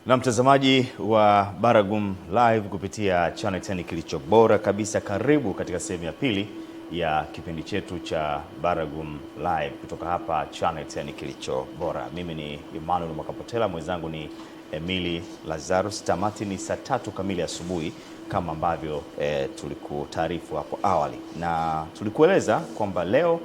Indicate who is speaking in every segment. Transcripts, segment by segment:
Speaker 1: Na mtazamaji wa Baragum Live kupitia Channel 10 kilicho bora kabisa, karibu katika sehemu ya pili ya kipindi chetu cha Baragum Live kutoka hapa Channel 10 kilicho bora. Mimi ni Emmanuel Mwakapotela, mwenzangu ni Emily Lazarus. Tamati ni saa 3 kamili asubuhi kama ambavyo tulikutaarifu hapo awali, na tulikueleza kwamba leo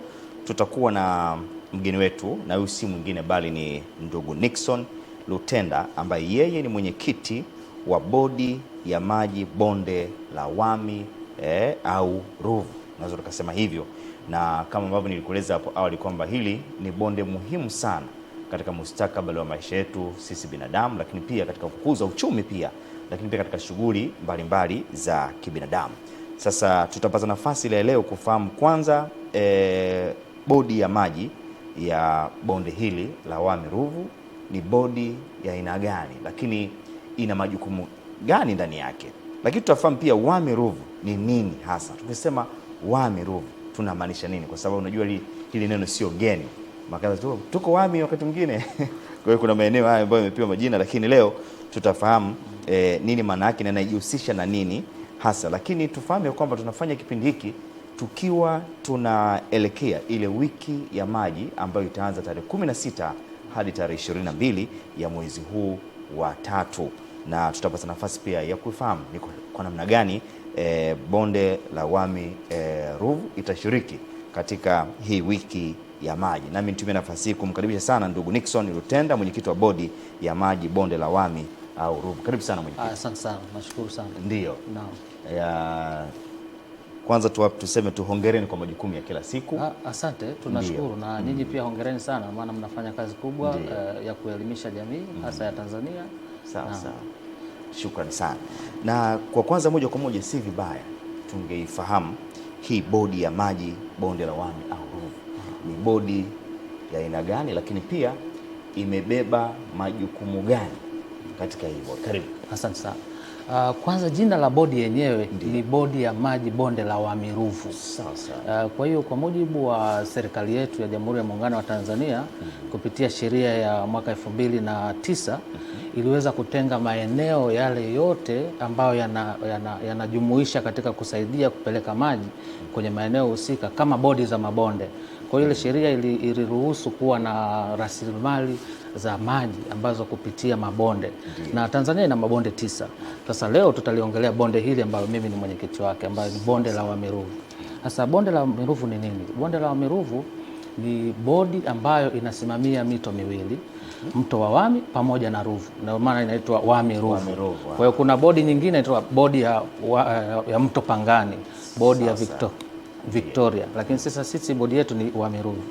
Speaker 1: tutakuwa na mgeni wetu, na huyu si mwingine bali ni ndugu Nixon Lutenda ambaye yeye ni mwenyekiti wa bodi ya maji bonde la Wami au Ruvu, naweza tukasema hivyo. Na kama ambavyo nilikueleza hapo awali kwamba hili ni bonde muhimu sana katika mustakabali wa maisha yetu sisi binadamu, lakini pia katika kukuza uchumi pia, lakini pia katika shughuli mbalimbali za kibinadamu. Sasa tutapata nafasi leo kufahamu kwanza bodi ya maji ya bonde hili la Wami Ruvu ni bodi ya aina gani, lakini ina majukumu gani ndani yake. Lakini tutafahamu pia Wami Ruvu ni nini hasa. Tukisema Wami Ruvu tunamaanisha nini, kwa sababu unajua hili neno sio geni. Makaza tuko Wami wakati mwingine kwa hiyo kuna maeneo haya ambayo yamepewa majina, lakini leo tutafahamu nini maana yake na inajihusisha na nini hasa. Lakini tufahamu kwamba tunafanya kipindi hiki tukiwa tunaelekea ile wiki ya maji ambayo itaanza tarehe 16 hadi tarehe 22 ya mwezi huu wa 3, na tutapata nafasi pia ya kufahamu ni kwa namna gani bonde la Wami Ruvu itashiriki katika hii wiki ya maji. Nami nitumie nafasi hii kumkaribisha sana ndugu Nixon Lutenda, mwenyekiti wa bodi ya maji bonde la Wami au Ruvu. Karibu sana mwenyekiti.
Speaker 2: Asante sana, nashukuru sana.
Speaker 1: Ndio.
Speaker 2: Naam.
Speaker 1: Kwanza tuseme hongereni kwa majukumu ya kila siku.
Speaker 2: Asante, tunashukuru. Na nyinyi pia hongereni sana, maana mnafanya kazi kubwa ya kuelimisha jamii hasa ya Tanzania.
Speaker 1: Sawa sawa. Shukrani sana. Na kwa kwanza moja kwa moja, si vibaya tungeifahamu hii bodi ya maji bonde la Wami au Ruvu ni bodi ya aina gani, lakini pia imebeba majukumu gani katika hii bodi. Karibu.
Speaker 2: Asante sana. Kwanza jina la bodi yenyewe ni bodi ya maji bonde la Wami Ruvu.
Speaker 1: Sawa.
Speaker 2: Kwa hiyo kwa mujibu wa serikali yetu ya Jamhuri ya Muungano wa Tanzania kupitia sheria ya mwaka 2009 iliweza kutenga maeneo yale yote ambayo yanajumuisha katika kusaidia kupeleka maji kwenye maeneo husika kama bodi za mabonde. Kwa hiyo ile sheria iliruhusu kuwa na rasilimali za maji ambazo kupitia mabonde. Na Tanzania ina mabonde 9. Sasa leo tutaliongelea bonde hili ambalo mimi ni mwenyekiti wake, ambayo ni bonde la Wami Ruvu. Sasa bonde la Wami Ruvu ni nini? Bonde la Wami Ruvu ni bodi ambayo inasimamia mito miwili, mto wa Wami pamoja na Ruvu. Ndio maana inaitwa Wami Ruvu. Kwa hiyo kuna bodi nyingine inaitwa bodi ya mto Pangani, bodi ya Victoria. Lakini sisi bodi yetu ni Wami Ruvu.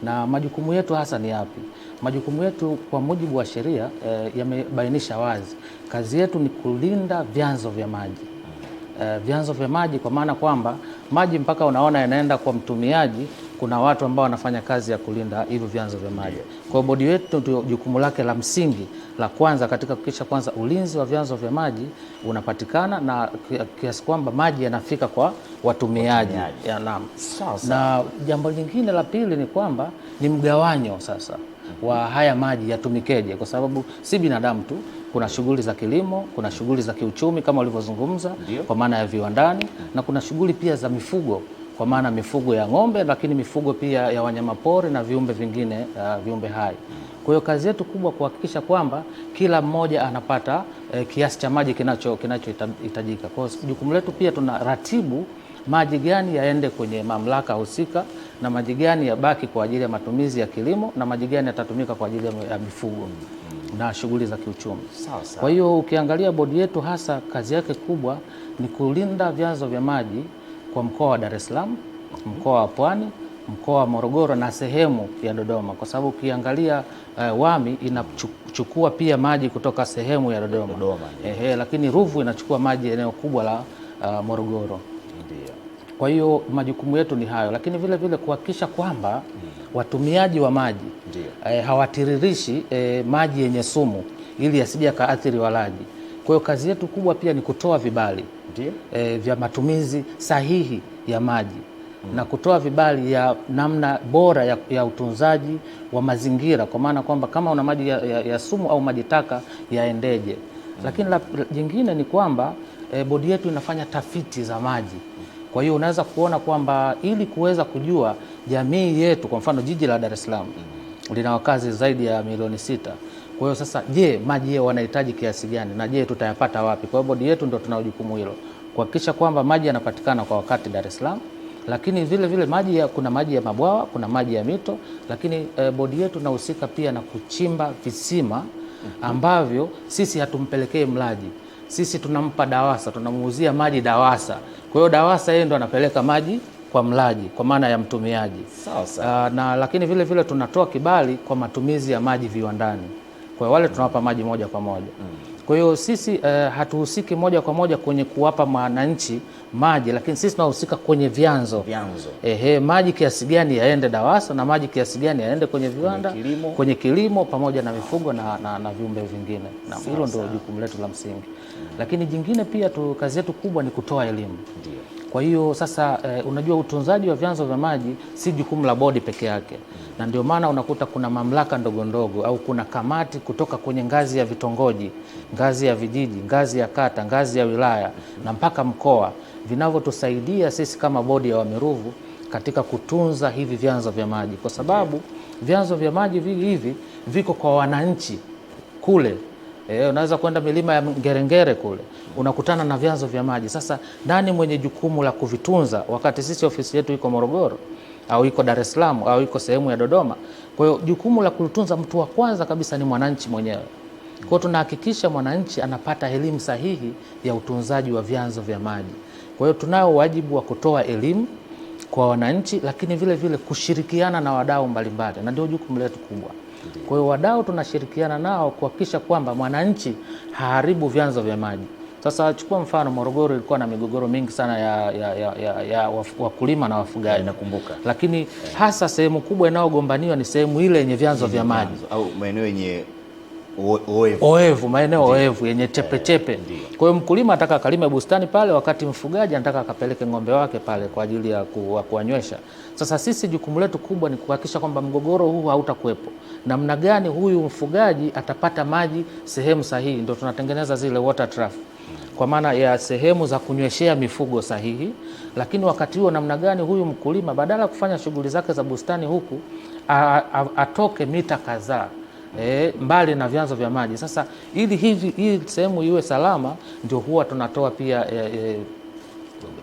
Speaker 2: Na majukumu yetu hasa ni yapi? Majukumu yetu kwa mujibu wa sheria yamebainisha wazi. Kazi yetu ni kulinda vyanzo vya maji. Vyanzo vya maji kwa maana kwamba maji mpaka unaona yanaenda kwa mtumiaji, kuna watu ambao wanafanya kazi ya kulinda hivyo vyanzo vya maji. Kwa hiyo bodi yetu ndio jukumu lake la msingi la kwanza katika kuhakikisha kwanza ulinzi wa vyanzo vya maji unapatikana na kiasi kwamba maji yanafika kwa watumiaji. Naam. Na jambo lingine la pili ni kwamba ni mgawanyo sasa wa haya maji yatumikeje, kwa sababu si binadamu tu, kuna shughuli za kilimo, kuna shughuli za kiuchumi kama ulivyozungumza kwa maana ya viwandani, na kuna shughuli pia za mifugo kwa maana mifugo ya ng'ombe, lakini mifugo pia ya wanyamapori na viumbe vingine, viumbe hai. Kwa hiyo kazi yetu kubwa kuhakikisha kwamba kila mmoja anapata kiasi cha maji kinachohitajika. Kwa hiyo jukumu letu pia tuna ratibu maji gani yaende kwenye mamlaka husika na maji gani yabaki kwa ajili ya matumizi ya kilimo na maji gani yatatumika kwa ajili ya mifugo na shughuli za kiuchumi. Kwa hiyo ukiangalia bodi yetu hasa kazi yake kubwa ni kulinda vyanzo vya maji kwa mkoa wa Dar es Salaam, mkoa wa Pwani, mkoa wa Morogoro na sehemu ya Dodoma, kwa sababu ukiangalia Wami inachukua pia maji kutoka sehemu ya Dodoma. Lakini Ruvu inachukua maji eneo kubwa la Morogoro. Kwa hiyo majukumu yetu ni hayo, lakini vile vile kuhakikisha kwamba watumiaji wa maji hawatiririshi maji yenye sumu ili yasije yakaathiri walaji. Kwa hiyo kazi yetu kubwa pia ni kutoa vibali vya matumizi sahihi ya maji. na kutoa vibali ya namna bora ya utunzaji wa mazingira, kwa maana kwamba kama una maji ya sumu au maji taka yaendeje. Lakini jingine ni kwamba bodi yetu inafanya tafiti za maji. Kwa hiyo unaweza kuona kwamba ili kuweza kujua jamii yetu, kwa mfano jiji la Dar es Salaam lina wakazi zaidi ya milioni 6. Kwa hiyo sasa, je, maji wanahitaji kiasi gani na je tutayapata wapi? Kwa hiyo bodi yetu ndio tunao jukumu hilo, kuhakikisha kwamba maji yanapatikana kwa wakati Dar es Salaam, lakini vile vile kuna maji ya mabwawa, kuna maji ya mito, lakini bodi yetu inahusika pia na kuchimba visima ambavyo sisi hatumpelekee mlaji. Sisi tunampa DAWASA, tunamuuzia maji DAWASA. Kwa hiyo DAWASA yeye ndo anapeleka maji kwa mlaji, kwa maana ya mtumiaji.
Speaker 1: Sawa sawa.
Speaker 2: Lakini vile vile tunatoa kibali kwa matumizi ya maji viwandani. Kwa hiyo wale tunawapa maji moja kwa moja. Kwa hiyo sisi hatuhusiki moja kwa moja kwenye kuwapa wananchi maji, lakini sisi tunahusika kwenye vyanzo. Maji kiasi gani yaende DAWASA na maji kiasi gani yaende kwenye viwanda, kwenye kilimo pamoja na mifugo na viumbe vingine. Na hilo ndio jukumu letu la msingi. Lakini jingine pia kazi yetu kubwa ni kutoa elimu. Kwa hiyo sasa unajua utunzaji wa vyanzo vya maji si jukumu la bodi peke yake. Na ndio maana unakuta kuna mamlaka ndogo ndogo au kuna kamati kutoka kwenye ngazi ya vitongoji, ngazi ya vijiji, ngazi ya kata, ngazi ya wilaya na mpaka mkoa, vinavyotusaidia sisi kama bodi ya Wamiruvu katika kutunza hivi vyanzo vya maji, kwa sababu vyanzo vya maji hivi viko kwa wananchi kule. Unaweza kwenda milima ya Ngerengere kule unakutana na vyanzo vya maji. Sasa nani mwenye jukumu la kuvitunza, wakati sisi ofisi yetu iko Morogoro au iko Dar es Salaam au iko sehemu ya Dodoma? Kwa hiyo jukumu la kutunza, mtu wa kwanza kabisa ni mwananchi mwenyewe. Kwa hiyo tunahakikisha mwananchi anapata elimu sahihi ya utunzaji wa vyanzo vya maji. Kwa hiyo tunao wajibu wa kutoa elimu kwa wananchi, lakini vile vile kushirikiana na wadau mbalimbali, na ndio jukumu letu kubwa. Kwa hiyo wadau tunashirikiana nao kuhakikisha kwamba mwananchi haharibu vyanzo vya maji. Sasa chukua mfano, Morogoro ilikuwa na migogoro mingi sana ya wakulima na wafugaji,
Speaker 1: nakumbuka.
Speaker 2: Lakini hasa sehemu kubwa inayogombaniwa ni sehemu ile yenye vyanzo vya maji
Speaker 1: au maeneo yenye
Speaker 2: oevu, maeneo oevu yenye chepe. Kwa hiyo mkulima anataka akalime bustani pale, wakati mfugaji anataka akapeleke ng'ombe wake pale kwa ajili ya kuwanywesha. Sasa sisi jukumu letu kubwa ni kuhakikisha kwamba mgogoro huu hautakuwepo. Namna gani huyu mfugaji atapata maji sehemu sahihi? Ndio tunatengeneza zile water trough, kwa maana ya sehemu za kunyweshea mifugo sahihi. Lakini wakati huo namna gani huyu mkulima badala ya kufanya shughuli zake za bustani huku atoke mita kadhaa mbali na vyanzo vya maji. Sasa ili hii sehemu iwe salama, ndio huwa tunatoa pia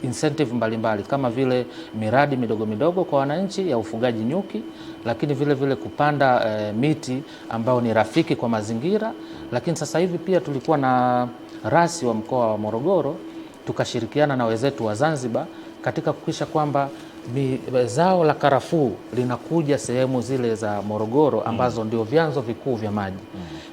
Speaker 2: incentive mbalimbali kama vile miradi midogo midogo kwa wananchi ya ufugaji nyuki, lakini vile vile kupanda miti ambayo ni rafiki kwa mazingira. Lakini sasa hivi pia tulikuwa na rasi wa mkoa wa Morogoro, tukashirikiana na wenzetu wa Zanzibar katika kuhakikisha kwamba zao la karafuu linakuja sehemu zile za Morogoro ambazo ndio vyanzo vikuu vya maji.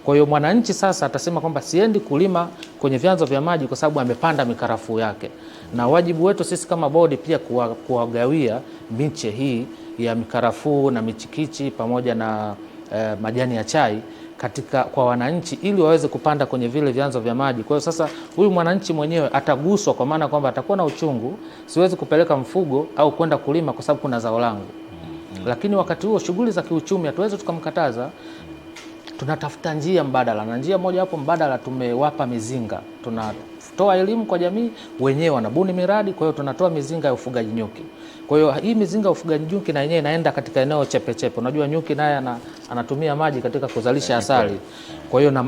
Speaker 2: Kwa hiyo mwananchi sasa atasema kwamba siendi kulima kwenye vyanzo vya maji kwa sababu amepanda mikarafuu yake. Na wajibu wetu sisi kama bodi pia kuwagawia miche hii ya mikarafuu na michikichi pamoja na majani ya chai kwa wananchi ili waweze kupanda kwenye vile vyanzo vya maji. Kwa hiyo sasa huyu mwananchi mwenyewe ataguswa, kwa maana kwamba atakuwa na uchungu, siwezi kupeleka mfugo au kwenda kulima kwa sababu kuna zao langu. Lakini wakati huo shughuli za kiuchumi hatuwezi tukamkataza. Tunatafuta njia mbadala, na njia moja hapo mbadala tumewapa mizinga. Tunatoa elimu kwa jamii, wenyewe wanabuni miradi. Kwa hiyo tunatoa mizinga ya ufugaji nyuki. Kwa hiyo hii mizinga ya ufugaji nyuki na yenyewe inaenda katika eneo chepe. Unajua nyuki naye anatumia maji katika kuzalisha asali. Kwa hiyo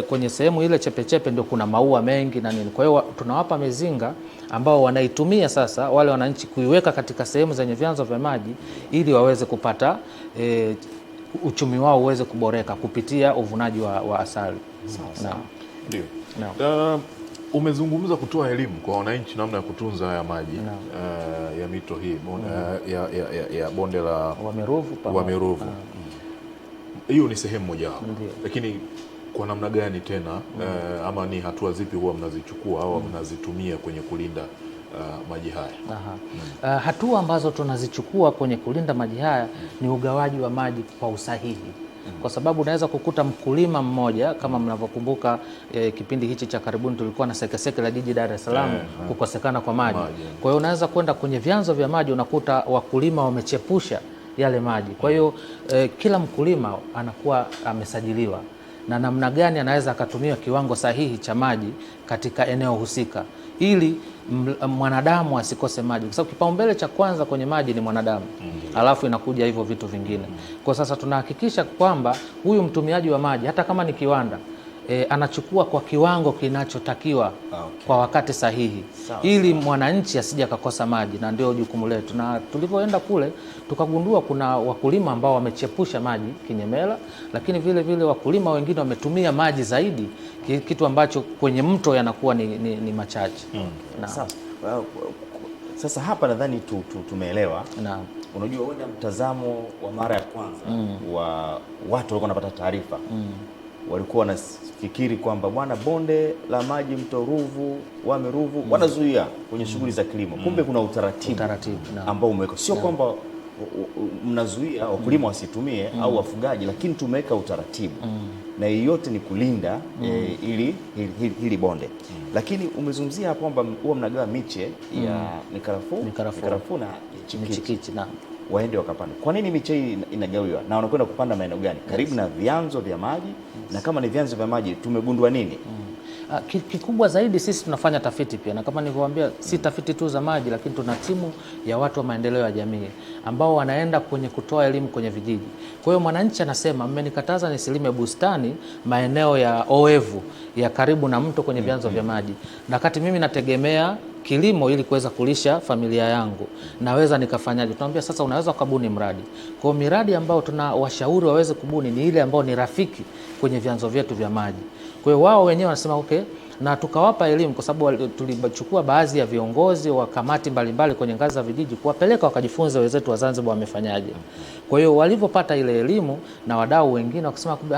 Speaker 2: kwenye sehemu ile chepe ndio kuna maua mengi na nini. Kwa hiyo tunawapa mizinga ambao wanaitumia sasa wale wananchi kuiweka katika sehemu zenye vyanzo vya maji ili waweze kupata uchumi wao uweze kuboreka kupitia uvunaji wa asali.
Speaker 3: Ndio. Umezungumza kutoa elimu kwa wananchi namna ya kutunza haya maji ya mito hii ya bonde la Wamiruvu. Hiyo ni sehemu moja hapo. Lakini kwa namna gani tena ama ni hatua zipi huwa mnazichukua au mnazitumia kwenye kulinda maji haya?
Speaker 2: Hatua ambazo tunazichukua kwenye kulinda maji haya ni ugawaji wa maji kwa usahihi. kwa sababu unaweza kukuta mkulima mmoja kama mnavyokumbuka kipindi hichi cha karibuni tulikuwa na sekeseke la jiji Dar es Salaam kukosekana kwa maji. Kwa hiyo unaweza kwenda kwenye vyanzo vya maji unakuta wakulima wamechepusha yale maji. Kwa hiyo kila mkulima anakuwa amesajiliwa na namna gani anaweza akatumia kiwango sahihi cha maji katika eneo husika ili mwanadamu asikose maji, kwa sababu kipaumbele cha kwanza kwenye maji ni mwanadamu, alafu inakuja hivyo vitu vingine. Kwa sasa tunahakikisha kwamba huyu mtumiaji wa maji hata kama ni kiwanda anachukua kwa kiwango kinachotakiwa kwa wakati sahihi ili mwananchi asije akakosa maji, na ndio jukumu letu. Na tulipoenda kule tukagundua kuna wakulima ambao wamechepusha maji kinyemela, lakini vile vile wakulima wengine wametumia maji zaidi, kitu ambacho kwenye mto yanakuwa ni machache.
Speaker 1: Sasa hapa nadhani tumeelewa. Unajua, wenda mtazamo wa mara ya kwanza wa watu walikuwa wanapata taarifa walikuwa wanafikiri kwamba bwana, bonde la maji mto Ruvu, Wami Ruvu wanazuia kwenye shughuli za kilimo. Kumbe kuna utaratibu ambao umeweka, sio kwamba mnazuia wakulima wasitumie au wafugaji, lakini tumeweka utaratibu na yote ni kulinda hili bonde. Lakini umezungumzia hapo kwamba huwa mnagawa miche ya mikarafuu na chikichi waende wakapanda. Kwa nini miche hii inagawiwa na wanakwenda kupanda maeneo gani? Karibu na vyanzo vya maji, na kama ni vyanzo vya maji tumegundua nini?
Speaker 2: Kikubwa zaidi sisi tunafanya tafiti pia, na kama nilivyowaambia, si tafiti tu za maji, lakini tuna timu ya watu wa maendeleo ya jamii ambao wanaenda kwenye kutoa elimu kwenye vijiji. Kwa hiyo mwananchi anasema, mmenikataza nisilime bustani maeneo ya oevu ya karibu na mto kwenye vyanzo vya maji, na kati mimi nategemea kilimo ili kuweza kulisha familia yangu, naweza nikafanyaje? Tunamwambia sasa unaweza kubuni mradi. Kwa miradi ambayo tunawashauri waweze kubuni ni ile ambayo ni rafiki kwenye vyanzo vyetu vya maji. Kwa hiyo wao wenyewe wanasema okay, na tukawapa elimu, kwa sababu tulichukua baadhi ya viongozi wa kamati mbalimbali kwenye ngazi za vijiji kuwapeleka wakajifunze wenzetu wa Zanzibar wamefanyaje. Kwa hiyo walivyopata ile elimu na wadau wengine wakasema kumbe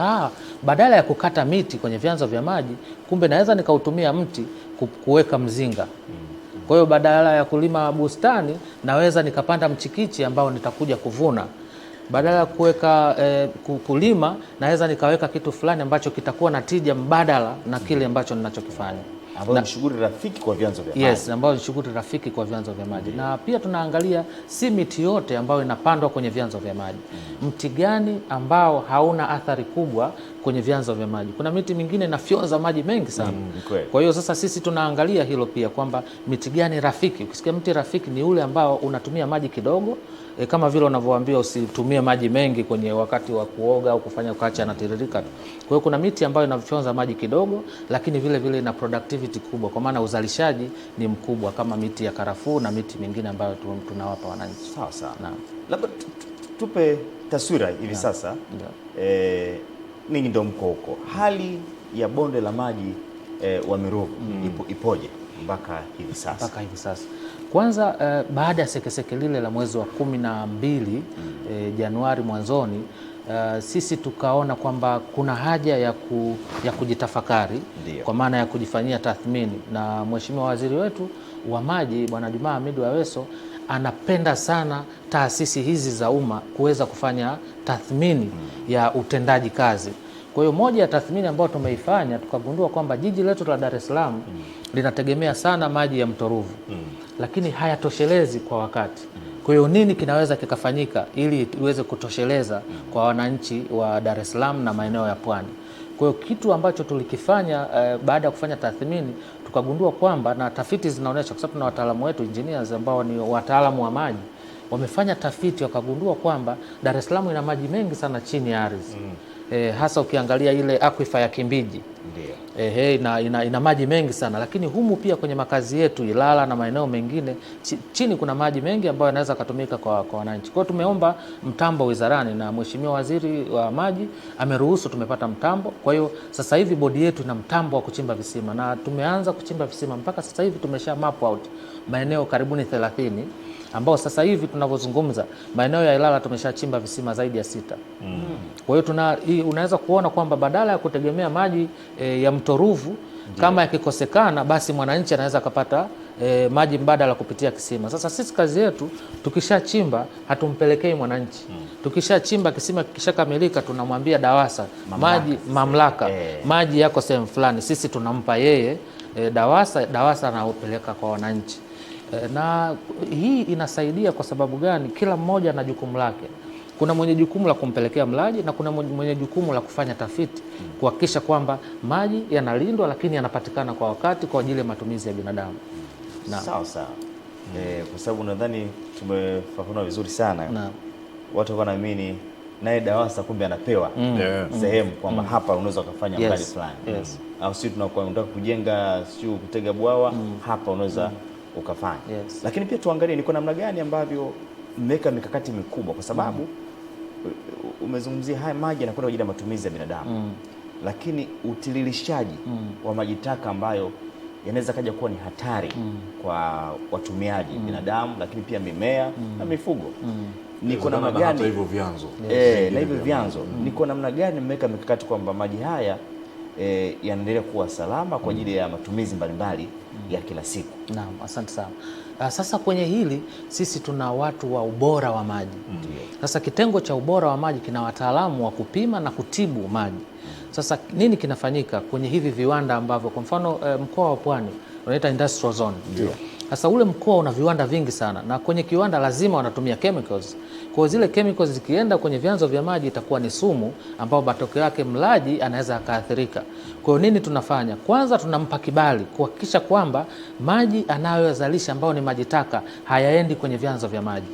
Speaker 2: badala ya kukata miti kwenye vyanzo vya maji, kumbe naweza nikautumia mti kuweka mzinga. Kwa hiyo badala ya kulima bustani naweza nikapanda mchikichi ambao nitakuja kuvuna. Badala ya kuweka kulima naweza nikaweka kitu fulani ambacho kitakuwa na tija mbadala na kile ambacho ninachokifanya.
Speaker 1: Ambayo ni shughuli rafiki kwa vyanzo vya maji.
Speaker 2: Yes, ambayo ni shughuli rafiki kwa vyanzo vya maji. Na pia tunaangalia si miti yote ambayo inapandwa kwenye vyanzo vya maji. Mti gani ambao hauna athari kubwa kwenye vyanzo vya maji. Kuna miti mingine inafyonza maji mengi sana. Kwa hiyo sasa sisi tunaangalia hilo pia, kwamba miti gani rafiki. Ukisikia mti rafiki ni ule ambao unatumia maji kidogo, kama vile unavyoambiwa usitumie maji mengi kwenye wakati wa kuoga au kufanya ukaacha yanatiririka. Kwa hiyo kuna miti ambayo inafyonza maji kidogo, lakini vile vile ina productivity kubwa, kwa maana uzalishaji ni mkubwa, kama miti ya karafuu na miti mingine ambayo tunawapa wananchi.
Speaker 1: Sawa sawa. Labda tupe taswira hivi sasa. Ninyi ndio mko huko, hali ya bonde la maji Wami Ruvu ipoje mpaka hivi sasa?
Speaker 2: Kwanza baada ya sekeseke lile la mwezi wa 12 Januari mwanzoni, sisi tukaona kwamba kuna haja ya kujitafakari. Ndiyo. Kwa maana ya kujifanyia tathmini, na Mheshimiwa Waziri wetu wa Maji Bwana Jumaa Hamidu Aweso anapenda sana taasisi hizi za umma kuweza kufanya tathmini ya utendaji kazi. Kwa hiyo moja ya tathmini ambayo tumeifanya, tukagundua kwamba jiji letu la Dar es Salaam linategemea sana maji ya mto Ruvu, lakini hayatoshelezi kwa wakati. Kwa hiyo nini kinaweza kikafanyika ili iweze kutosheleza kwa wananchi wa Dar es Salaam na maeneo ya Pwani? Kwa hiyo kitu ambacho tulikifanya baada ya kufanya tathmini, tukagundua kwamba, na tafiti zinaonyesha, kwa sababu tuna wataalamu wetu engineers ambao ni wataalamu wa maji, wamefanya tafiti wakagundua kwamba Dar es Salaam ina maji mengi sana chini ya ardhi. Hasa ukiangalia ile aquifer ya Kimbiji. Ina maji mengi sana, lakini humu pia kwenye makazi yetu Ilala na maeneo mengine chini kuna maji mengi ambayo yanaweza kutumika kwa wananchi. Kwa hiyo tumeomba mtambo wizarani, na Mheshimiwa Waziri wa Maji ameruhusu, tumepata mtambo. Kwa hiyo sasa hivi bodi yetu ina mtambo wa kuchimba visima, na tumeanza kuchimba visima. Mpaka sasa hivi tumesha map out maeneo karibuni 30 ambao sasa hivi tunavyozungumza maeneo ya Ilala tumeshachimba visima zaidi ya 6. Kwa hiyo unaweza kuona kwamba badala ya kutegemea maji ya mto Ruvu, kama yakikosekana basi mwananchi anaweza kupata maji mbadala kupitia kisima. Sasa sisi kazi yetu tukishachimba hatumpelekei mwananchi. Tukishachimba kisima kikishakamilika tunamwambia DAWASA mamlaka maji yako sehemu fulani, sisi tunampa yeye DAWASA anaupeleka kwa wananchi. Na hii inasaidia kwa sababu gani? Kila mmoja na jukumu lake. Kuna mwenye jukumu la kumpelekea mlaji na kuna mwenye jukumu la kufanya tafiti kuhakikisha kwamba maji yanalindwa lakini yanapatikana kwa wakati kwa ajili ya matumizi ya binadamu.
Speaker 1: Sawa sawa. Kwa sababu nadhani tumefafanua vizuri sana. Watu wanaamini naye DAWASA kumbe anapewa sehemu kwamba hapa unaweza kufanya mradi fulani. Au sisi tunakuwa tunataka kujenga sio kutega bwawa hapa unaweza ukafanya. Lakini pia tuangalie ni kwa namna gani ambavyo mmeweka mikakati mikubwa, kwa sababu umezungumzia haya maji yanakwenda kwa ajili ya matumizi ya binadamu. Lakini utiririshaji wa maji taka ambayo yanaweza kaja kuwa ni hatari kwa watumiaji binadamu, lakini pia mimea na mifugo. Niko namna gani
Speaker 3: hivyo vyanzo
Speaker 1: na hivyo vyanzo niko namna gani mmeweka mikakati kwamba maji haya yanaendelea kuwa salama kwa ajili ya matumizi mbalimbali ya kila siku?
Speaker 2: Naam, asante sana. Sasa kwenye hili sisi tuna watu wa ubora wa maji. Sasa kitengo cha ubora wa maji kina wataalamu wa kupima na kutibu maji. Sasa nini kinafanyika kwenye hivi viwanda ambavyo kwa mfano mkoa wa Pwani unaita industrial zone. Sasa ule mkoa una viwanda vingi sana na kwenye kiwanda lazima wanatumia chemicals. Kwa zile chemicals zikienda kwenye vyanzo vya maji itakuwa ni sumu ambao matokeo yake mlaji anaweza akaathirika. Kwa hiyo nini tunafanya? Kwanza tunampa kibali kuhakikisha kwamba maji anayozalisha ambao ni maji taka hayaendi kwenye vyanzo vya maji.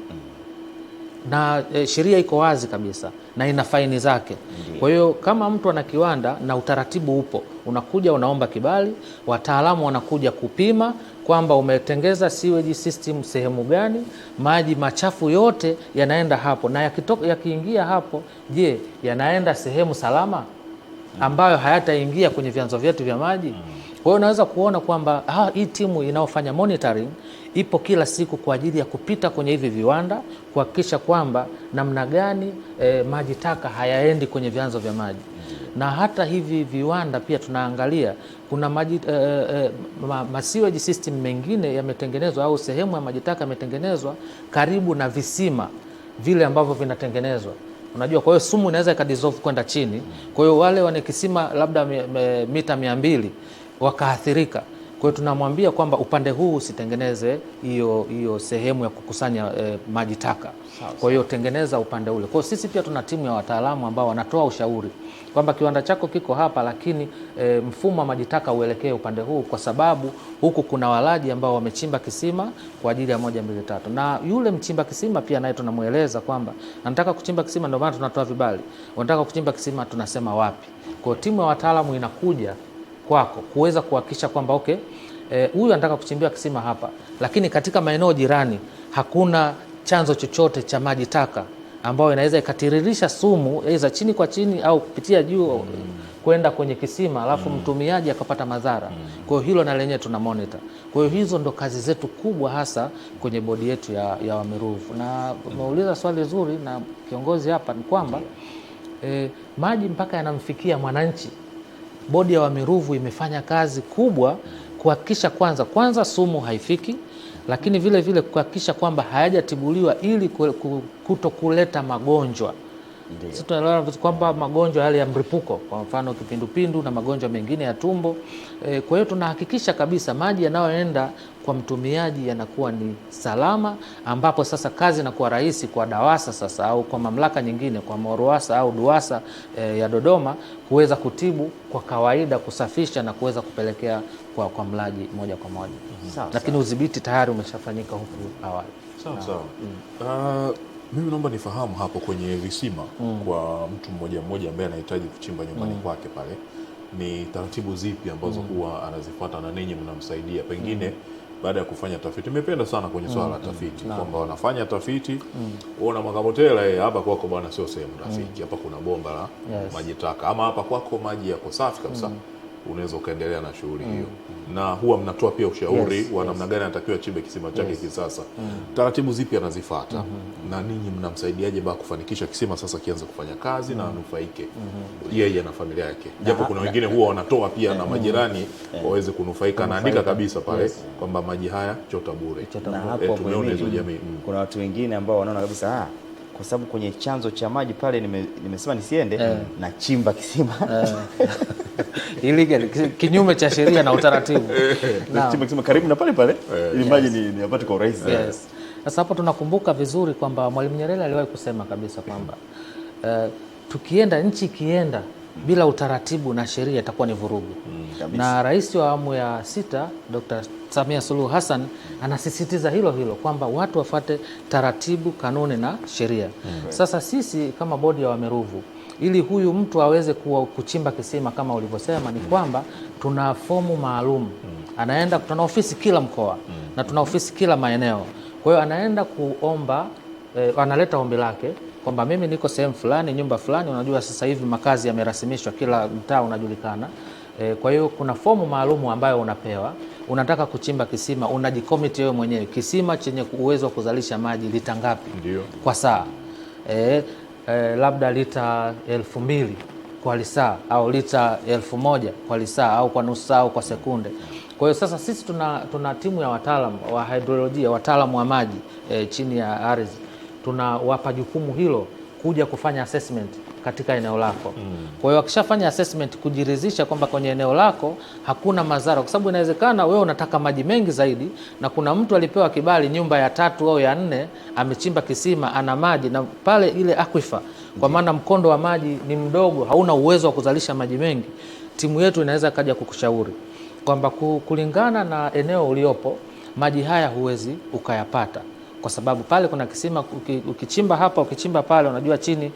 Speaker 2: Na sheria iko wazi kabisa na ina faini zake. Kwa hiyo kama mtu ana kiwanda na utaratibu upo, unakuja unaomba kibali, wataalamu wanakuja kupima kwamba umetengeza sewage system sehemu gani, maji machafu yote yanaenda hapo, na yakiingia hapo, je, yanaenda sehemu salama ambayo hayataingia kwenye vyanzo vyetu vya maji? Kwa hiyo unaweza kuona kwamba hii timu inayofanya monitoring ipo kila siku kwa ajili ya kupita kwenye hivi viwanda kuhakikisha kwamba namna gani maji taka hayaendi kwenye vyanzo vya maji. Na hata hivi viwanda pia tunaangalia kuna maji sewage system mengine yametengenezwa au sehemu ya maji taka yametengenezwa karibu na visima vile ambavyo vinatengenezwa. Unajua, kwa hiyo sumu inaweza ikadissolve kwenda chini. Kwa hiyo wale wana kisima labda mita 200 wakaathirika. Kwa hiyo tunamwambia kwamba upande huu usitengeneze hiyo sehemu ya kukusanya maji taka. Kwa hiyo tengeneza upande ule. Kwa hiyo sisi pia tuna timu ya wataalamu ambao wanatoa ushauri kwamba kiwanda chako kiko hapa, lakini mfumo wa maji taka uelekee upande huu, kwa sababu huku kuna walaji ambao wamechimba kisima kwa ajili ya 1, 2, 3. Na yule mchimba kisima pia naye tunamueleza kwamba nataka kuchimba kisima, ndio maana tunatoa vibali. Unataka kuchimba kisima, tunasema wapi. Kwa hiyo timu ya wataalamu inakuja kwako kuweza kuhakikisha kwamba okay, huyu anataka kuchimbia kisima hapa, lakini katika maeneo jirani hakuna chanzo chochote cha maji taka ambayo inaweza ikatiririsha sumu aidha chini kwa chini au kupitia juu kwenda kwenye kisima alafu mtumiaji akapata madhara. Kwa hiyo hilo na lenyewe tuna monitor. Kwa hiyo hizo ndo kazi zetu kubwa hasa kwenye bodi yetu ya Wamiruvu. Na umeuliza swali zuri na kiongozi hapa ni kwamba maji mpaka yanamfikia mwananchi. Bodi ya Wamiruvu imefanya kazi kubwa kuhakikisha kwanza sumu haifiki, lakini vile vile kuhakikisha kwamba hayajatibuliwa ili kutokuleta magonjwa. Sisi tunaelewa kwamba magonjwa yale ya mlipuko, kwa mfano kipindupindu na magonjwa mengine ya tumbo. Kwa hiyo tunahakikisha kabisa maji yanayoenda kwa mtumiaji yanakuwa ni salama, ambapo sasa kazi inakuwa rahisi kwa DAWASA sasa au kwa mamlaka nyingine, kwa MORUWASA au DUWASA ya Dodoma kuweza kutibu kwa kawaida, kusafisha na kuweza kupelekea kwa mlaji moja kwa moja. Lakini udhibiti tayari umeshafanyika huku awali.
Speaker 3: Sawa. Mimi naomba nifahamu hapo kwenye visima kwa mtu mmoja ambaye anahitaji kuchimba nyumbani kwake pale, ni taratibu zipi ambazo huwa anazifuata na ninyi mnamsaidia pengine baada ya kufanya tafiti? Nimependa sana kwenye swala la tafiti kwamba wanafanya tafiti, uona Makabotela hapa kwako bwana sio sehemu rafiki, hapa kuna bomba la maji taka, ama hapa kwako maji yako safi kabisa, unaweza ukaendelea na shughuli hiyo. Na huwa mnatoa pia ushauri wa namna gani anatakiwa achimbe kisima chake kisasa. Taratibu zipi anazifuata na ninyi mnamsaidiaje baa kufanikisha kisima sasa kianze kufanya kazi na anufaike yeye na familia yake. Japo kuna wengine huwa wanatoa pia na majirani waweze kunufaika. Anaandika kabisa pale kwamba maji haya chota bure.
Speaker 1: Na hapo tumeona hizo jamii. Kuna watu wengine ambao wanaona kabisa kwa sababu kwenye chanzo cha maji pale nimesema nisiende na chimba kisima
Speaker 2: ili kinyume cha sheria na utaratibu.
Speaker 1: Na chimba kisima karibu na pale pale ili maji ni yapate kwa urahisi.
Speaker 2: Sasa hapo tunakumbuka vizuri kwamba Mwalimu Nyerere aliwahi kusema kabisa kwamba tukienda nchi ikienda bila utaratibu na sheria itakuwa ni vurugu. Na Rais wa awamu ya 6 Dr. Samia Suluhu Hassan anasisitiza hilo kwamba watu wafuate taratibu, kanuni na sheria. Sasa sisi kama bodi ya Wameruvu, ili huyu mtu aweze kuchimba kisima kama ulivyosema, ni kwamba tuna fomu maalum. Anaenda, tuna ofisi kila mkoa na tuna ofisi kila maeneo. Kwa hiyo anaenda kuomba, analeta ombi lake kwamba mimi niko sehemu fulani, nyumba fulani. Unajua sasa hivi makazi yamerasimishwa, kila mtaa unajulikana. Kwa hiyo kuna fomu maalum ambayo unapewa. Unataka kuchimba kisima, unajikomiti wewe mwenyewe, kisima chenye uwezo wa kuzalisha maji lita ngapi kwa saa, labda lita 2000 kwa lisaa au lita 1000 kwa lisaa au kwa nusu saa au kwa sekunde. Kwa hiyo sasa sisi tuna timu ya wataalamu wa hidrolojia, wataalamu wa maji chini ya ardhi. Tunawapa jukumu hilo kuja kufanya assessment katika eneo lako. Kwa hiyo wakishafanya assessment, kujiridhisha kwamba kwenye eneo lako hakuna madhara, kwa sababu inawezekana wewe unataka maji mengi zaidi na kuna mtu alipewa kibali nyumba ya 3 au ya 4 amechimba kisima, ana maji na pale ile aquifer, kwa maana mkondo wa maji ni mdogo, hauna uwezo wa kuzalisha maji mengi. Timu yetu inaweza kaja kukushauri kwamba kulingana na eneo uliopo, maji haya huwezi ukayapata, kwa sababu pale kuna kisima, ukichimba hapa ukichimba pale, unajua chini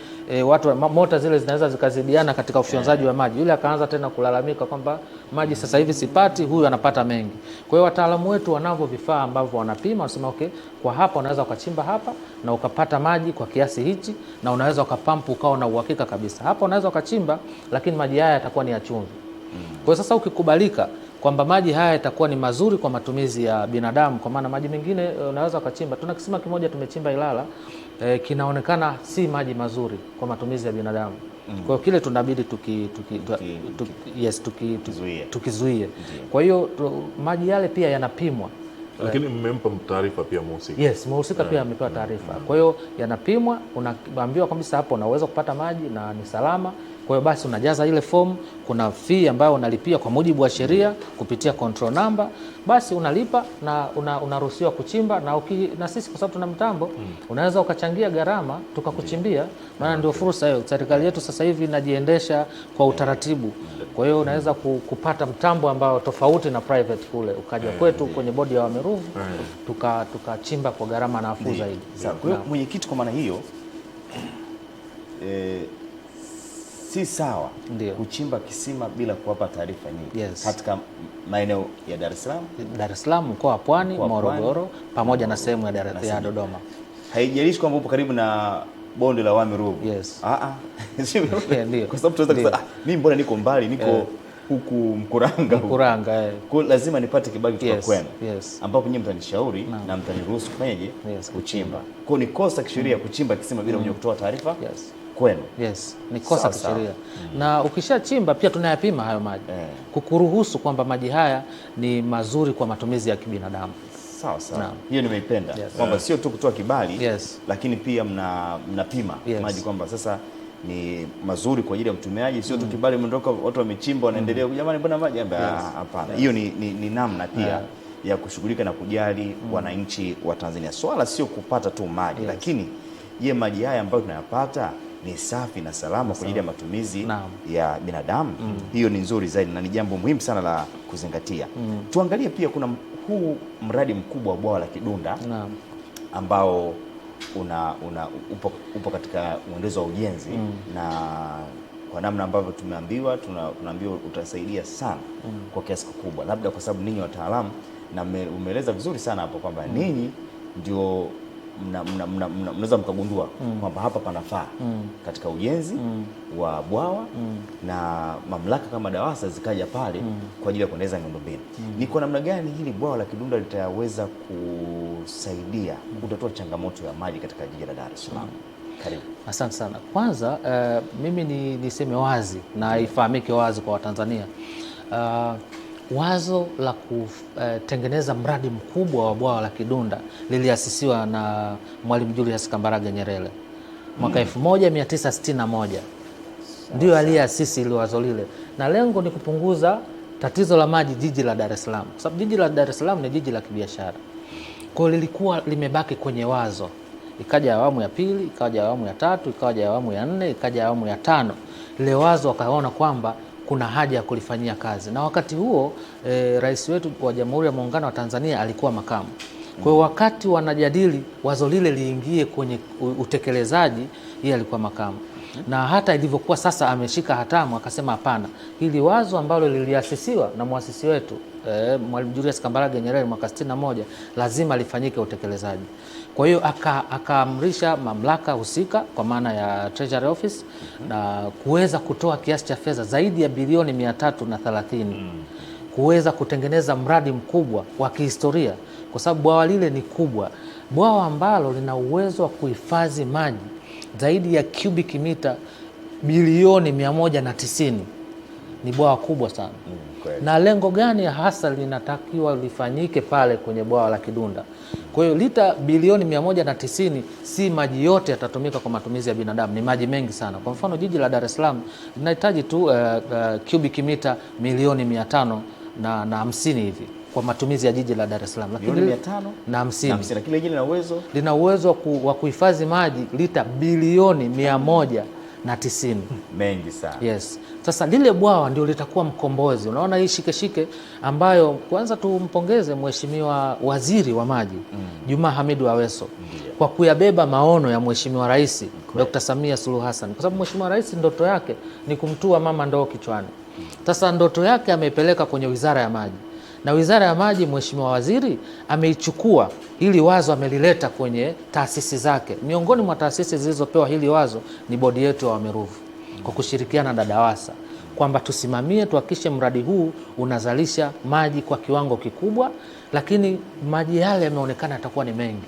Speaker 2: watu mota zile zinaweza zikazidiana katika ufyonzaji wa maji. Yule akaanza tena kulalamika kwamba maji sasa hivi sipati, huyu anapata mengi. Kwa hiyo wataalamu wetu wanavyo vifaa ambavyo wanapima, wanasema okay, kwa hapa unaweza ukachimba hapa na ukapata maji kwa kiasi hichi, na unaweza ukapampu ukawa na uhakika kabisa. Hapa unaweza ukachimba lakini maji haya yatakuwa ni ya chumvi. Kwa hiyo sasa ukikubalika kwamba maji haya yatakuwa ni mazuri kwa matumizi ya binadamu, kwa maana maji mengine unaweza ukachimba. Tuna kisima kimoja tumechimba Ilala, kinaonekana si maji mazuri kwa matumizi ya binadamu. Kwa hiyo kile tunabidi tukizuie. Kwa hiyo maji yale pia yanapimwa.
Speaker 3: Lakini mmempa taarifa pia mhusika?
Speaker 2: Yes, mhusika pia amepewa taarifa. Kwa hiyo yanapimwa, unaambiwa kabisa hapo unaweza kupata maji na ni salama. Kwa hiyo basi unajaza ile form, kuna fee ambayo unalipia kwa mujibu wa sheria kupitia control number, basi unalipa na unaruhusiwa kuchimba. Na sisi kwa sababu tuna mtambo, unaweza ukachangia gharama tukakuchimbia, maana ndio fursa hiyo. Serikali yetu sasa hivi inajiendesha kwa utaratibu. Kwa hiyo unaweza kupata mtambo ambao tofauti na private kule, ukaja kwetu kwenye bodi ya Wameruvu tukachimba kwa gharama nafuu zaidi.
Speaker 1: Kwa hiyo mwenyekiti, kwa maana hiyo si sawa kuchimba kisima bila kuwapa taarifa nyingi katika maeneo ya Dar es Salaam, mkoa wa Pwani, Morogoro pamoja na sehemu ya Dodoma. Haijalishi kwamba upo karibu na bonde la Wameruvu. Kwa sababu tunaweza kusema mimi mbona niko mbali, niko huku Mkuranga. Kwa lazima nipate kibali kutoka kwenu, ambapo nyinyi mtanishauri na mtaniruhusu kufanyaje kuchimba. Kwa ni kosa kisheria kuchimba kisima bila mwenye kutoa taarifa kwenu. Ni kosa kisheria. Na ukishachimba pia tunayapima hayo maji kukuruhusu kwamba maji haya ni mazuri kwa matumizi ya kibinadamu. Sawa. Hiyo nimeipenda kwamba sio tu kutoa kibali lakini pia mnapima maji kwamba sasa ni mazuri kwa ajili ya mtumiaji, sio tu kibali mndoka watu wamechimba wanaendelea jamani mbona maji hapana. Hiyo ni namna pia ya kushughulika na kujali wananchi wa Tanzania. Swala sio kupata tu maji lakini maji haya ambayo tunayapata ni safi na salama kwa ajili ya matumizi ya binadamu. Hiyo ni nzuri zaidi na ni jambo muhimu sana la kuzingatia. Tuangalie pia kuna huu mradi mkubwa wa bwawa la Kidunda ambao upo katika mwendelezo wa ujenzi na kwa namna ambavyo tunaambiwa utasaidia sana kwa kiasi kikubwa, labda kwa sababu ninyi wataalamu, na umeeleza vizuri sana hapo kwamba ninyi ndio mnaweza mkagundua kwamba hapa panafaa katika ujenzi wa bwawa na mamlaka kama DAWASA zikaja pale kwa ajili ya kuendeleza miundombinu. Ni kwa namna gani hili bwawa la Kidunda litaweza kusaidia kutatua changamoto ya maji katika jiji la Dar es Salaam? Karibu.
Speaker 2: Asante sana. Kwanza mimi niseme wazi na ifahamike wazi kwa Watanzania, wazo la kutengeneza mradi mkubwa wa bwawa la Kidunda liliasisiwa na Mwalimu Julius Kambarage Nyerere mwaka 1961. Ndio aliyeasisi ile wazo lile, na lengo ni kupunguza tatizo la maji jiji la Dar es Salaam, kwa sababu jiji la Dar es Salaam ni jiji la kibiashara. Kwa hiyo lilikuwa limebaki kwenye wazo. Ikaja awamu ya pili, ikaja awamu ya tatu, ikaja awamu ya nne, ikaja awamu ya tano. Lile wazo wakaona kwamba kuna haja ya kulifanyia kazi, na wakati huo rais wetu wa Jamhuri ya Muungano wa Tanzania alikuwa makamu. Kwa hiyo wakati wanajadili wazo lile liingie kwenye utekelezaji, yeye alikuwa makamu. Na hata ilivyokuwa sasa ameshika hatamu, akasema hapana, hili wazo ambalo liliasisiwa na muasisi wetu Mwalimu Julius Kambarage Nyerere mwaka 61 lazima lifanyike utekelezaji. Kwa hiyo akaamrisha mamlaka husika kwa maana ya Treasury Office na kuweza kutoa kiasi cha fedha zaidi ya bilioni 330 kuweza kutengeneza mradi mkubwa wa kihistoria, kwa sababu bwawa lile ni kubwa, bwawa ambalo lina uwezo wa kuhifadhi maji zaidi ya cubic mita bilioni 190. Ni bwawa kubwa sana. Na lengo gani hasa linatakiwa lifanyike pale kwenye bwawa la Kidunda? Kwa hiyo lita bilioni 190 si maji yote yatatumika kwa matumizi ya binadamu, ni maji mengi sana. Kwa mfano jiji la Dar es Salaam linahitaji tu cubic mita milioni 550 hivi kwa matumizi ya jiji la Dar es Salaam,
Speaker 1: lakini 550 na kile jiji
Speaker 2: lina uwezo wa kuhifadhi maji lita bilioni 190.
Speaker 1: Mengi sana.
Speaker 2: Yes. Sasa lile bwawa ndio litakuwa mkombozi. Unaona hii shike ambayo kwanza tumpongeze Mheshimiwa Waziri wa Maji Juma Hamidu Aweso kwa kuyabeba maono ya Mheshimiwa Rais Dr. Samia Suluhu Hassan, kwa sababu Mheshimiwa Rais ndoto yake ni kumtua mama ndoo kichwani. Sasa ndoto yake ameipeleka kwenye Wizara ya Maji, na Wizara ya Maji Mheshimiwa Waziri ameichukua hili wazo, amelileta kwenye taasisi zake. Miongoni mwa taasisi zilizopewa hili wazo ni bodi yetu ya Wameruvu kwa kushirikiana na DAWASA, kwamba tusimamie, tuhakikishe mradi huu unazalisha maji kwa kiwango kikubwa, lakini maji yale yameonekana yatakuwa ni mengi,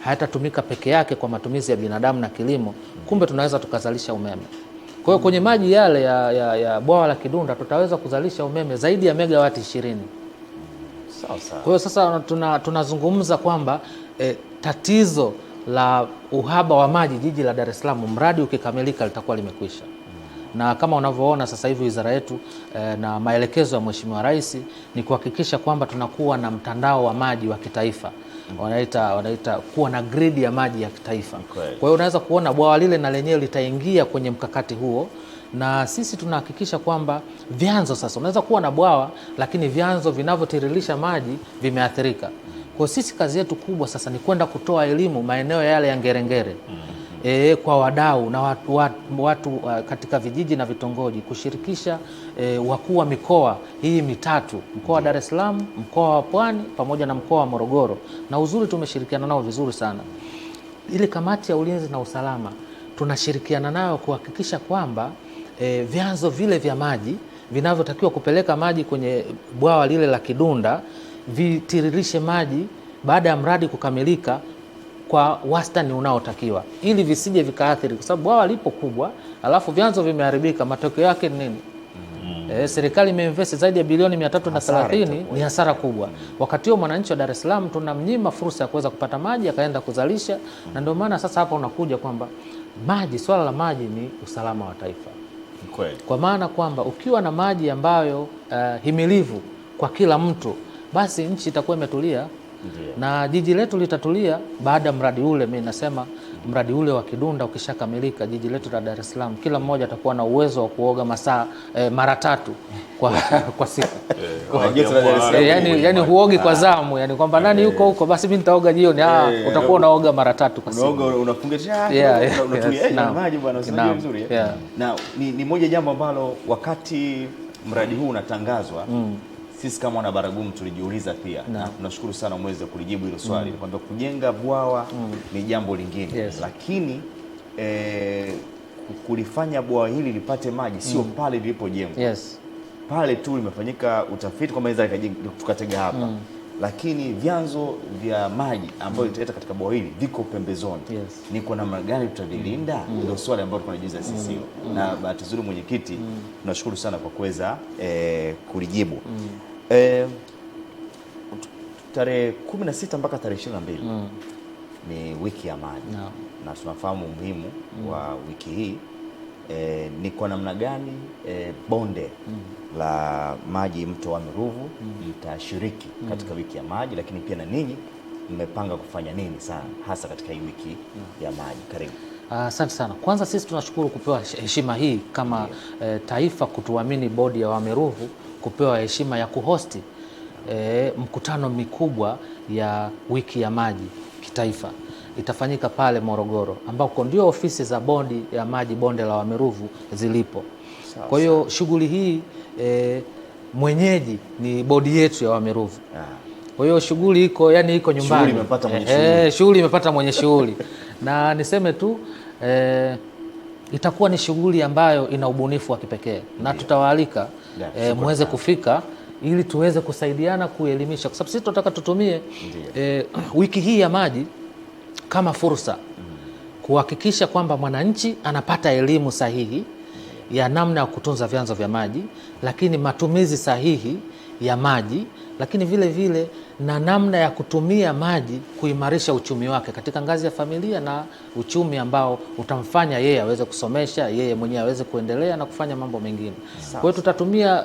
Speaker 2: hayatatumika peke yake kwa matumizi ya binadamu na kilimo, kumbe tunaweza tukazalisha umeme. Kwa hiyo kwenye maji yale ya bwawa la Kidunda tutaweza kuzalisha umeme zaidi ya megawati 20. Kwa hiyo sasa tunazungumza kwamba tatizo la uhaba wa maji jiji la Dar es Salaam, mradi ukikamilika, litakuwa limekwisha. Na kama unavyoona sasa hivi wizara yetu na maelekezo ya Mheshimiwa Rais ni kuhakikisha kwamba tunakuwa na mtandao wa maji wa kitaifa. Wanaita kuwa na gridi ya maji ya kitaifa. Kwa hiyo unaweza kuona bwawa lile na lenyewe litaingia kwenye mkakati huo, na sisi tunahakikisha kwamba vyanzo, sasa unaweza kuwa na bwawa lakini vyanzo vinavyotiririsha maji vimeathirika. Kwa sisi kazi yetu kubwa sasa ni kwenda kutoa elimu maeneo yale ya ngerengere kwa wadau na watu katika vijiji na vitongoji, kushirikisha wakuu wa mikoa hii mitatu, mkoa wa Dar es Salaam, mkoa wa Pwani pamoja na mkoa wa Morogoro. Na uzuri tumeshirikiana nao vizuri sana. Ile kamati ya ulinzi na usalama tunashirikiana nayo kuhakikisha kwamba vyanzo vile vya maji vinavyotakiwa kupeleka maji kwenye bwawa lile la Kidunda vitiririshe maji baada ya mradi kukamilika kwa wastani unaotakiwa, ili visije vikaathiri, kwa sababu bwawa lipo kubwa alafu vyanzo vimeharibika. Matokeo yake ni nini? Serikali imeinvest zaidi ya bilioni 330, ni hasara kubwa. Wakati huo mwananchi wa Dar es Salaam tunamnyima fursa ya kuweza kupata maji akaenda kuzalisha. Na ndio maana sasa hapa unakuja kwamba maji, swala la maji ni usalama wa taifa. Kwa maana kwamba ukiwa na maji ambayo himilivu kwa kila mtu, basi nchi itakuwa imetulia. Na jiji letu litatulia baada ya mradi ule. Mimi nasema mradi ule wa Kidunda ukishakamilika, jiji letu la Dar es Salaam kila mmoja atakuwa na uwezo wa kuoga mara 3 kwa siku. Yani huogi kwa zamu, yani kwamba nani yuko huko basi mimi nitaoga jioni. Utakuwa unaoga mara 3 kwa siku.
Speaker 1: Unaoga, unafunga unatulia maji bwana, usijue vizuri.
Speaker 2: Na
Speaker 1: ni moja jambo ambalo wakati mradi huu unatangazwa sisi kama wana Baragumu tulijiuliza pia na tunashukuru sana umeweza kulijibu hilo swali kwamba kujenga bwawa ni jambo lingine, lakini kulifanya bwawa hili lipate maji sio pale lilipojengwa. Pale tu limefanyika utafiti kwamba inaweza tukatega hapa, lakini vyanzo vya maji ambayo italeta katika bwawa hili viko pembezoni. Ni kwa namna gani tutavilinda? Ndio swali ambalo tunajiuliza sisi. Na bahati nzuri mwenyekiti, tunashukuru sana kwa kuweza kulijibu. Tarehe 16 mpaka tarehe 22 ni wiki ya maji na tunafahamu umuhimu wa wiki hii. Ni kwa namna gani bonde la maji mto Wami Ruvu mtashiriki katika wiki ya maji, lakini pia na ninyi mmepanga kufanya nini sana hasa katika hii wiki ya maji? Karibu.
Speaker 2: Asante sana. Kwanza sisi tunashukuru kupewa heshima hii kama taifa, kutuamini bodi ya Wami Ruvu kupewa heshima ya kuhosti mkutano mikubwa ya wiki ya maji kitaifa. Itafanyika pale Morogoro ambako ndio ofisi za bodi ya maji bonde la Wami Ruvu zilipo. Kwa hiyo shughuli hii mwenyeji ni bodi yetu ya Wami Ruvu. Kwa hiyo shughuli iko nyumbani. Shughuli imepata mwenye shughuli. Na niseme tu itakuwa ni shughuli ambayo ina ubunifu wa kipekee na tutawaalika muweze kufika ili tuweze kusaidiana kuelimisha, kwa sababu sisi tunataka tutumie wiki hii ya maji kama fursa kuhakikisha kwamba mwananchi anapata elimu sahihi ya namna ya kutunza vyanzo vya maji, lakini matumizi sahihi ya maji, lakini vile vile na namna ya kutumia maji kuimarisha uchumi wake katika ngazi ya familia na uchumi ambao utamfanya yeye aweze kusomesha, yeye mwenyewe aweze kuendelea na kufanya mambo mengine. Kwa hiyo tutatumia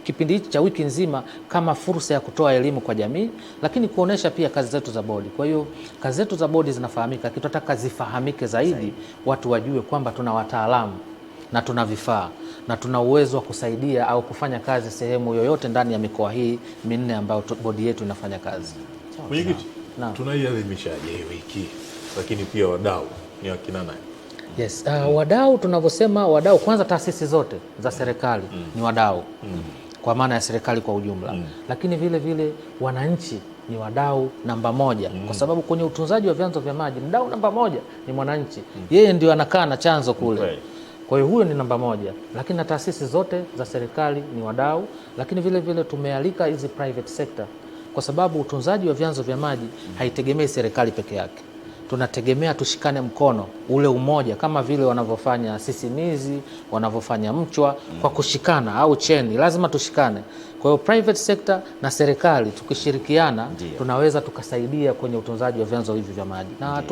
Speaker 2: kipindi hichi cha wiki nzima kama fursa ya kutoa elimu kwa jamii, lakini kuonesha pia kazi zetu za bodi. Kwa hiyo kazi zetu za bodi zinafahamika, tunataka zifahamike zaidi, watu wajue kwamba tuna wataalamu na tuna vifaa na tuna uwezo wa kusaidia au kufanya kazi sehemu yoyote ndani ya mikoa hii minne ambayo bodi yetu inafanya kazi.
Speaker 3: Mwenyekiti, tunaiadhimishaje hii wiki? Lakini pia wadau ni akina nani?
Speaker 2: Yes, wadau tunavyosema wadau, kwanza taasisi zote za serikali ni wadau kwa maana ya serikali kwa ujumla, lakini vile vile wananchi ni wadau namba moja kwa sababu kwenye utunzaji wa vyanzo vya maji mdau namba moja ni mwananchi. Yeye ndio anakaa na chanzo kule. Kwa hiyo huyo ni namba moja, lakini na taasisi zote za serikali ni wadau, lakini vile vile tumealika hizi private sector kwa sababu utunzaji wa vyanzo vya maji haitegemei serikali peke yake. Tunategemea tushikane mkono, ule umoja kama vile wanavyofanya Sisimizi, wanavyofanya Mchwa, kwa kushikana au Cheni, lazima tushikane. Kwa hiyo private sector na serikali tukishirikiana tunaweza tukasaidia kwenye utunzaji wa vyanzo hivi vya maji. Na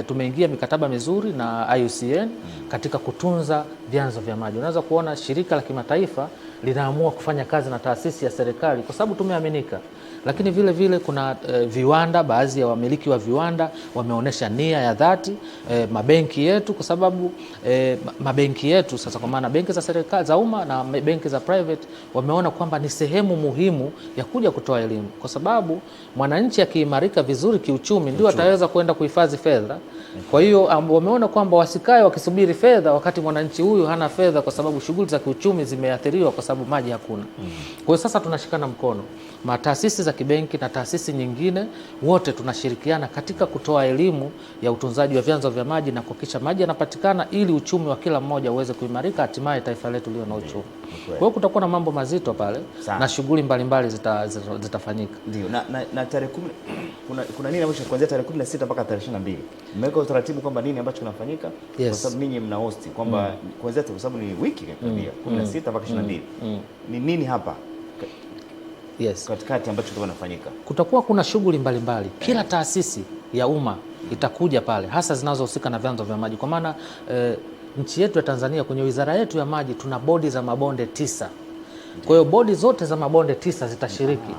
Speaker 2: tumeingia mikataba mizuri na IUCN katika kutunza vyanzo vya maji. Unaweza kuona shirika la kimataifa linaamua kufanya kazi na taasisi ya serikali kwa sababu tumeaminika. Lakini vile vile kuna viwanda, baadhi ya wamiliki wa viwanda wameonyesha nia ya dhati, mabenki yetu kwa sababu mabenki yetu sasa, kwa maana benki za serikali za umma na benki za private, wameona kwamba ni sehemu muhimu ya kuja kutoa elimu, kwa sababu mwananchi akiimarika vizuri kiuchumi ndio ataweza kwenda kuhifadhi fedha. Kwa hiyo wameona kwamba wasikae wakisubiri fedha wakati mwananchi huyu hana fedha, kwa sababu shughuli za kiuchumi zimeathiriwa kwa sababu maji hakuna. Kwa hiyo sasa tunashikana mkono, taasisi za kibenki na taasisi nyingine, wote tunashirikiana katika kutoa elimu ya utunzaji wa vyanzo vya maji na kuhakikisha maji yanapatikana ili uchumi wa kila mmoja uweze kuimarika, hatimaye taifa letu liwe na uchumi. Kwa hiyo kutakuwa na mambo mazito pale na shughuli mbalimbali zitafanyika.
Speaker 1: Ndio. Na tarehe 10 kuna nini ambacho kuanzia tarehe 16 mpaka tarehe 22? Mmeweka utaratibu kwamba nini ambacho kinafanyika? Kwa sababu ninyi mna host kwamba kuanzia kwa sababu ni wiki karibia 16 mpaka 22. Ni nini hapa? Katikati ambacho kinafanyika.
Speaker 2: Kutakuwa kuna shughuli mbalimbali. Kila taasisi ya umma itakuja pale, hasa zinazohusika na vyanzo vya maji. Kwa maana nchi yetu ya Tanzania, kwenye wizara yetu ya maji tuna bodi za mabonde 9. Kwa hiyo bodi zote za mabonde 9 zitashiriki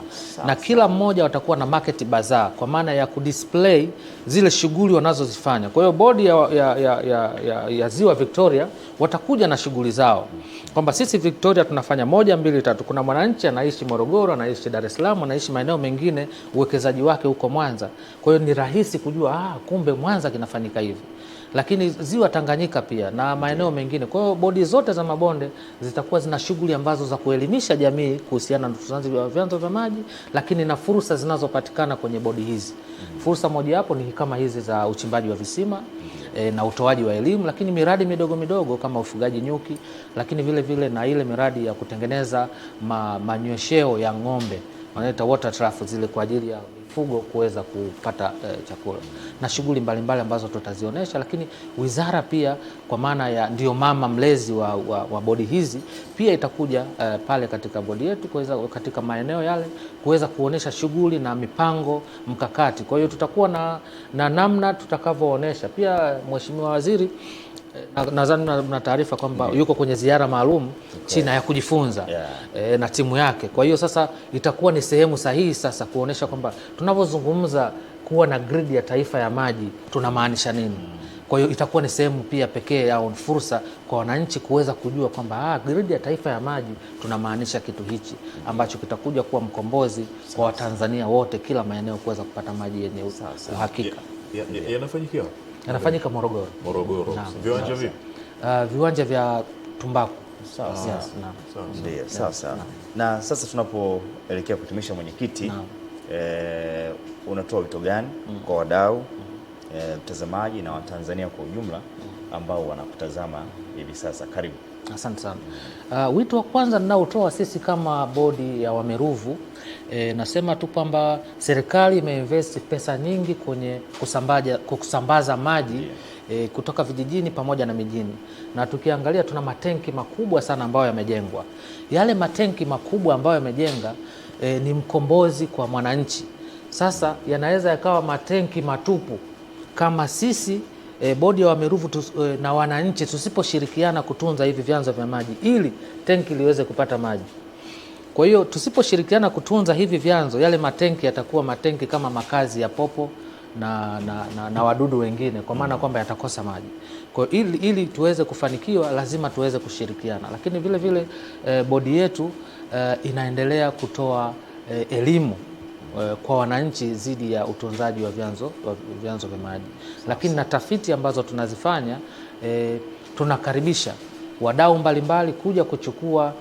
Speaker 2: na kila mmoja watakuwa na market bazaar kwa maana ya kudisplay zile shughuli wanazozifanya. Kwa hiyo bodi ya Ziwa Victoria watakuja na shughuli zao kwamba sisi Victoria tunafanya 1, 2, 3. Kuna mwananchi anaishi Morogoro, anaishi Dar es Salaam, anaishi maeneo mengine, uwekezaji wake huko Mwanza. Kwa hiyo ni rahisi kujua kumbe Mwanza kinafanyika hivi. Lakini Ziwa Tanganyika pia na maeneo mengine. Kwa hiyo bodi zote za mabonde zitakuwa zina shughuli ambazo za kuelimisha kuelimisha jamii kuhusiana na utunzaji wa vyanzo vya maji, lakini na fursa zinazopatikana kwenye bodi hizi. Fursa moja hapo ni kama hizi za uchimbaji wa visima na utoaji wa elimu, lakini miradi midogo midogo kama ufugaji nyuki, lakini vile vile na ile miradi ya kutengeneza manywesheo ya ng'ombe, wanaita water trough zile kwa ajili ya mifugo kuweza kupata chakula na shughuli mbalimbali ambazo tutazionyesha. Lakini wizara pia kwa maana ya ndio mama mlezi wa bodi hizi pia itakuja pale katika bodi yetu kuweza katika maeneo yale kuweza kuonesha shughuli na mipango mkakati. Kwa hiyo tutakuwa na namna tutakavyoonyesha. Pia Mheshimiwa Waziri nadhani na taarifa kwamba yuko kwenye ziara maalum China ya kujifunza na timu yake. Kwa hiyo sasa itakuwa ni sehemu sahihi sasa kuonesha kwamba tunavyozungumza kuwa na gridi ya taifa ya maji tunamaanisha nini. Kwa hiyo itakuwa ni sehemu pia pekee au fursa kwa wananchi kuweza kujua kwamba gridi ya taifa ya maji tunamaanisha kitu hichi ambacho kitakuja kuwa mkombozi kwa Watanzania wote kila maeneo kuweza kupata maji yenye uhakika. Yanafanyika Morogoro.
Speaker 3: Viwanja vipi?
Speaker 2: Viwanja vya tumbaku.
Speaker 1: Sawa. Na sasa tunapoelekea kuhitimisha, mwenyekiti, unatoa wito gani kwa wadau, mtazamaji na Watanzania kwa ujumla ambao wanakutazama hivi sasa? Karibu.
Speaker 2: Asante sana. Wito wa kwanza ninaotoa sisi kama bodi ya Wameruvu, nasema tu kwamba serikali imeinvest pesa nyingi kwenye kusambaza maji kutoka vijijini pamoja na mijini, na tukiangalia tuna matenki makubwa sana ambayo yamejengwa. Yale matenki makubwa ambayo yamejenga ni mkombozi kwa mwananchi. Sasa yanaweza yakawa matenki matupu kama sisi bodi ya Wameruvu na wananchi tusiposhirikiana kutunza hivi vyanzo vya maji ili tenki liweze kupata maji. Kwa hiyo tusiposhirikiana kutunza hivi vyanzo, yale matenki yatakuwa matenki kama makazi ya popo na wadudu wengine, kwa maana kwamba yatakosa maji. Kwa hiyo ili tuweze kufanikiwa lazima tuweze kushirikiana, lakini vile vile bodi yetu inaendelea kutoa elimu kwa wananchi dhidi ya utunzaji wa vyanzo vya maji. Lakini na tafiti ambazo tunazifanya, tunakaribisha wadau mbalimbali kuja kuchukua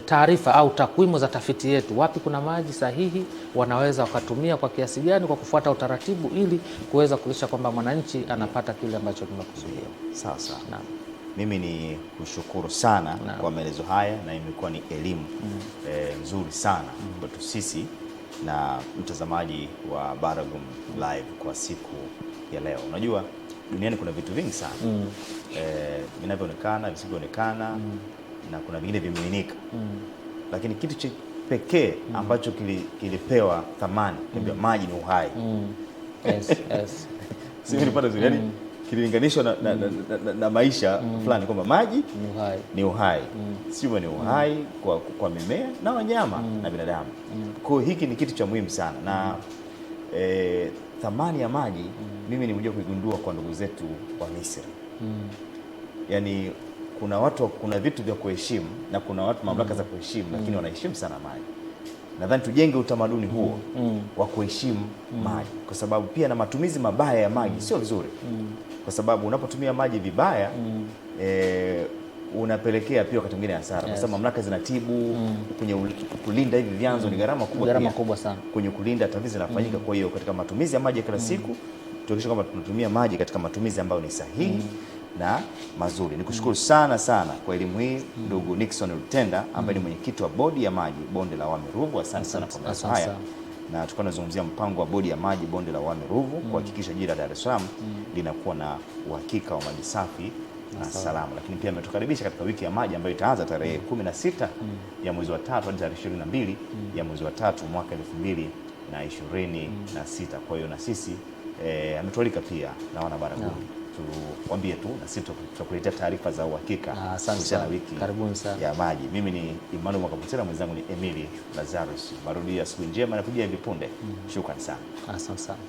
Speaker 2: taarifa au takwimu za tafiti yetu, wapi kuna maji sahihi, wanaweza wakatumia kwa kiasi gani kwa kufuata utaratibu ili kuweza kuhakikisha kwamba mwananchi anapata kile ambacho tumekusudia.
Speaker 1: Sawa. Mimi ni kushukuru sana kwa maelezo haya, na imekuwa ni elimu nzuri sana kwetu sisi na mtazamaji wa Baragum Live kwa siku ya leo. Unajua duniani kuna vitu vingi sana vinavyoonekana, visivyoonekana, na kuna vingine vimiminika, lakini kitu pekee ambacho kilipewa thamani maji ni uhai.
Speaker 2: Yes.
Speaker 1: Sisi nilipata yani kililinganishwa na maisha fulani kwamba maji ni uhai. Sio ni uhai kwa mimea na wanyama na binadamu. Kwa hiyo hiki ni kitu cha muhimu sana, na thamani ya maji mimi nimekuja kuigundua kwa ndugu zetu wa Misri. Yaani kuna vitu vya kuheshimu na kuna watu mamlaka za kuheshimu, lakini wanaheshimu sana maji. Nadhani tujenge utamaduni huo wa kuheshimu maji, kwa sababu pia na matumizi mabaya ya maji sio vizuri, kwa sababu unapotumia maji vibaya unapelekea pia wakati mwingine hasara, kwa sababu mamlaka zinatibu kwenye kulinda hivi vyanzo ni gharama kubwa sana kwenye kulinda tafiti zinafanyika. Kwa hiyo katika matumizi ya maji kila siku tuhakikishe kwamba tunatumia maji katika matumizi ambayo ni sahihi na mazuri. Nikushukuru sana kwa elimu hii ndugu Nixon Rutenda ambaye ni mwenyekiti wa bodi ya maji bonde la Wameruvu. Asante sana kwa maelezo haya. Na tulikuwa tunazungumzia mpango wa bodi ya maji bonde la Wameruvu kuhakikisha jiji la Dar es Salaam linakuwa na uhakika wa maji safi na salama. Lakini pia ametukaribisha katika wiki ya maji ambayo itaanza tarehe 16 ya mwezi wa 3 hadi tarehe 22 ya mwezi wa 3 mwaka 2026. Kwa hiyo na sisi ametualika pia na wana Baragum tuambie tu na sisi tutakuletea taarifa za uhakika kuhusiana na wiki ya maji. Mimi ni Emmanuel Mwakapotela, mwenzangu ni Emily Lazarus. Marudio ya siku njema na kujia hivi punde. Shukrani sana.
Speaker 2: Asante sana.